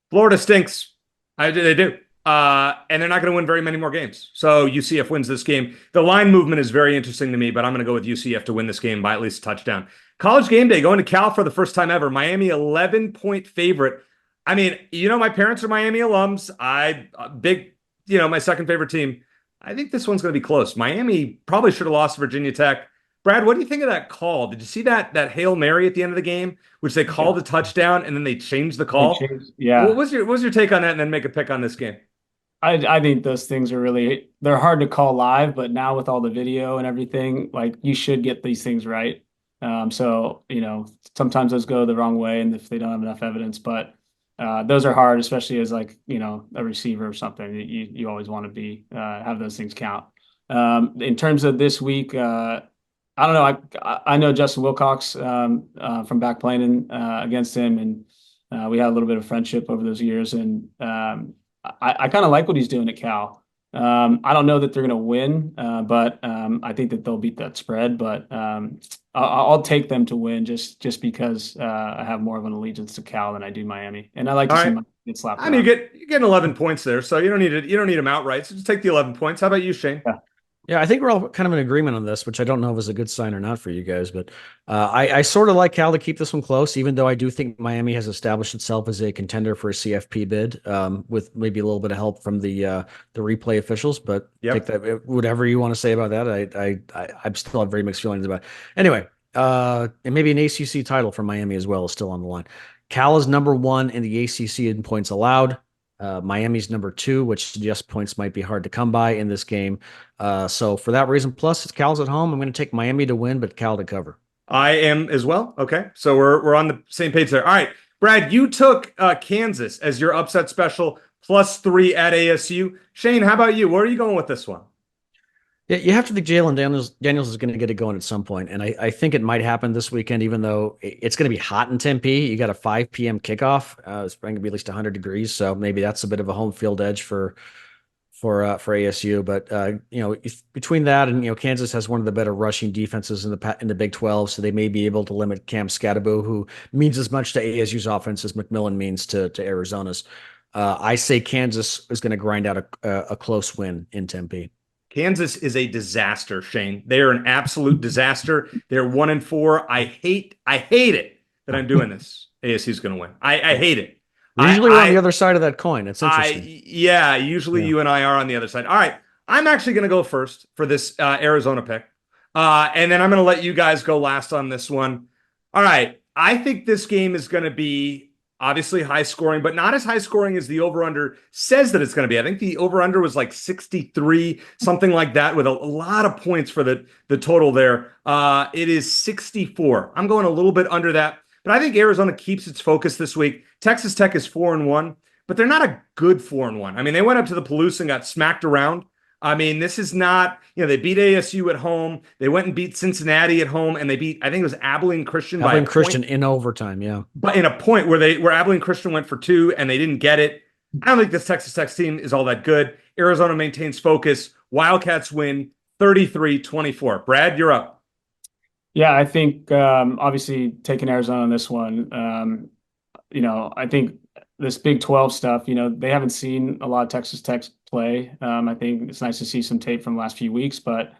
Florida stinks. They do. And they're not going to win very many more games. So UCF wins this game. The line movement is very interesting to me, but I'm going to go with UCF to win this game by at least a touchdown. College game day, going to Cal for the first time ever. Miami 11-point favorite. I mean, my parents are Miami alums. My second favorite team. I think this one's going to be close. Miami probably should have lost to Virginia Tech. Brad, what do you think of that call? Did you see that Hail Mary at the end of the game, which they called a touchdown and then they changed the call? Yeah. What was your take on that, and then make a pick on this game? I think those things are they're hard to call live, but now with all the video and everything, you should get these things right. So sometimes those go the wrong way, and if they don't have enough evidence, but those are hard, especially as a receiver or something. You always want to have those things count. In terms of this week, I don't know. I know Justin Wilcox from back playing against him, and we had a little bit of friendship over those years. And I kind of like what he's doing at Cal. I don't know that they're going to win, but I think that they'll beat that spread. But I'll take them to win just because I have more of an allegiance to Cal than I do Miami, and I like to see Miami get slapped. I mean, you're getting 11 points there, so you don't need them outright. So just take the 11 points. How about you, Shane? Yeah, I think we're all kind of in agreement on this, which I don't know if is a good sign or not for you guys, but I sort of like Cal to keep this one close, even though I do think Miami has established itself as a contender for a CFP bid, with maybe a little bit of help from the replay officials. But take that, whatever you want to say about that, I still have very mixed feelings about it. Anyway, and maybe an ACC title for Miami as well is still on the line. Cal is number 1 in the ACC in points allowed. Miami's number 2, which suggests points might be hard to come by in this game. So for that reason, plus it's Cal's at home, I'm going to take Miami to win, but Cal to cover. I am as well. Okay, so we're on the same page there. All right, Brad, you took Kansas as your upset special +3 at ASU. Shane, how about you? Where are you going with this one? Yeah, you have to think Jalen Daniels is going to get it going at some point, and I think it might happen this weekend, even though it's going to be hot in Tempe. You got a 5 p.m. kickoff. It's going to be at least 100 degrees, so maybe that's a bit of a home field edge for ASU. But between that and Kansas has one of the better rushing defenses in the Big 12, so they may be able to limit Cam Scatterbo, who means as much to ASU's offense as McMillan means to Arizona's. I say Kansas is going to grind out a close win in Tempe. Kansas is a disaster, Shane. They are an absolute disaster. They're 1-4. I hate it that I'm doing this. ASU's going to win. I hate it. Usually we're on the other side of that coin. It's interesting. Usually you and I are on the other side. All right. I'm actually going to go first for this Arizona pick. And then I'm going to let you guys go last on this one. All right. I think this game is going to be obviously high scoring, but not as high scoring as the over-under says that it's going to be. I think the over-under was like 63, something like that, with a lot of points for the total there. It is 64. I'm going a little bit under that, but I think Arizona keeps its focus this week. Texas Tech is 4-1, but they're not a good 4-1. I mean, they went up to the Palouse and got smacked around. I mean, this is not, they beat ASU at home. They went and beat Cincinnati at home, and they beat, I think it was Abilene Christian by a point. In overtime, yeah. But in a point where Abilene Christian went for 2 and they didn't get it. I don't think this Texas Tech team is all that good. Arizona maintains focus. Wildcats win 33-24. Brad, you're up. Yeah, I think obviously taking Arizona on this one, I think this Big 12 stuff, they haven't seen a lot of Texas Tech play. I think it's nice to see some tape from the last few weeks, but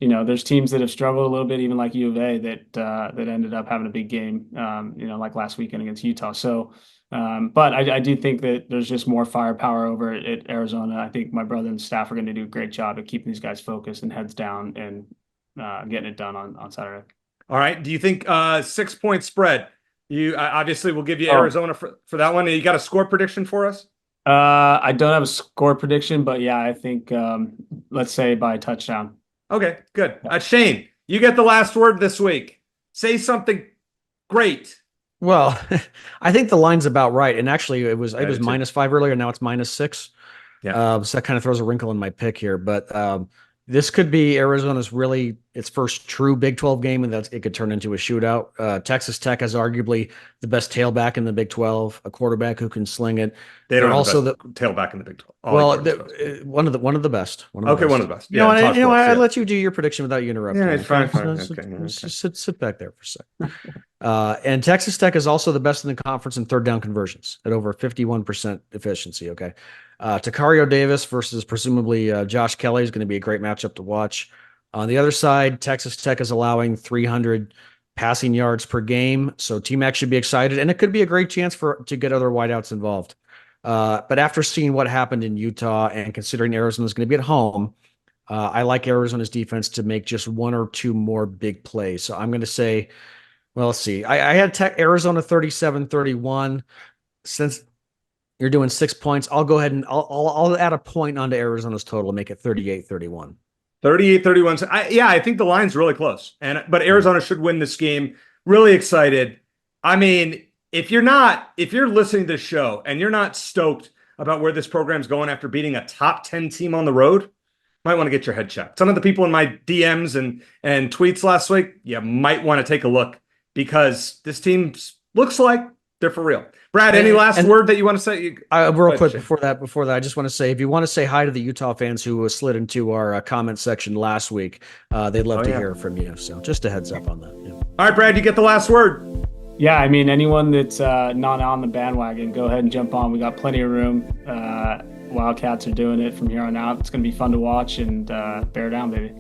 there's teams that have struggled a little bit, even like U of A that ended up having a big game, like last weekend against Utah. So, but I do think that there's just more firepower over at Arizona. I think my brother and staff are going to do a great job at keeping these guys focused and heads down and getting it done on Saturday. All right. Do you think 6-point spread? You obviously will give you Arizona for that one. You got a score prediction for us? I don't have a score prediction, but yeah, I think let's say by a touchdown. Okay, good. Shane, you get the last word this week. Say something great. Well, I think the line's about right, and actually it was -5 earlier. Now it's -6. Yeah. So that kind of throws a wrinkle in my pick here, but this could be Arizona's really its first true Big 12 game, and it could turn into a shootout. Texas Tech has arguably the best tailback in the Big 12, a quarterback who can sling it. They're also the tailback in the Big 12. One of the best. One of the best. Yeah, I let you do your prediction without you interrupting. Yeah, it's fine. Sit back there for a second. And Texas Tech is also the best in the conference in third down conversions at over 51% efficiency. Okay. Takario Davis versus presumably Josh Kelly is going to be a great matchup to watch. On the other side, Texas Tech is allowing 300 passing yards per game, so T-Mac should be excited, and it could be a great chance to get other wideouts involved. But after seeing what happened in Utah and considering Arizona is going to be at home, I like Arizona's defense to make just 1 or 2 more big plays. So I'm going to say, well, let's see. I had Arizona 37-31. Since you're doing 6 points, I'll go ahead and I'll add a point onto Arizona's total and make it 38-31. 38-31. I think the line's really close. But Arizona should win this game. Really excited. I mean, if you're listening to the show and you're not stoked about where this program's going after beating a top 10 team on the road, might want to get your head checked. Some of the people in my DMs and tweets last week, you might want to take a look, because this team looks like they're for real. Brad, any last word that you want to say? Real quick before that, I just want to say, if you want to say hi to the Utah fans who slid into our comment section last week, they'd love to hear from you. So just a heads up on that. Yeah. All right, Brad, you get the last word. Yeah, I mean, anyone that's not on the bandwagon, go ahead and jump on. We got plenty of room. Wildcats are doing it from here on out. It's going to be fun to watch, and bear down, baby.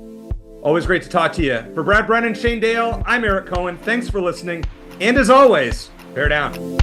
Always great to talk to you. For Brad Brennan, Shane Dale, I'm Eric Cohen. Thanks for listening. And as always, bear down.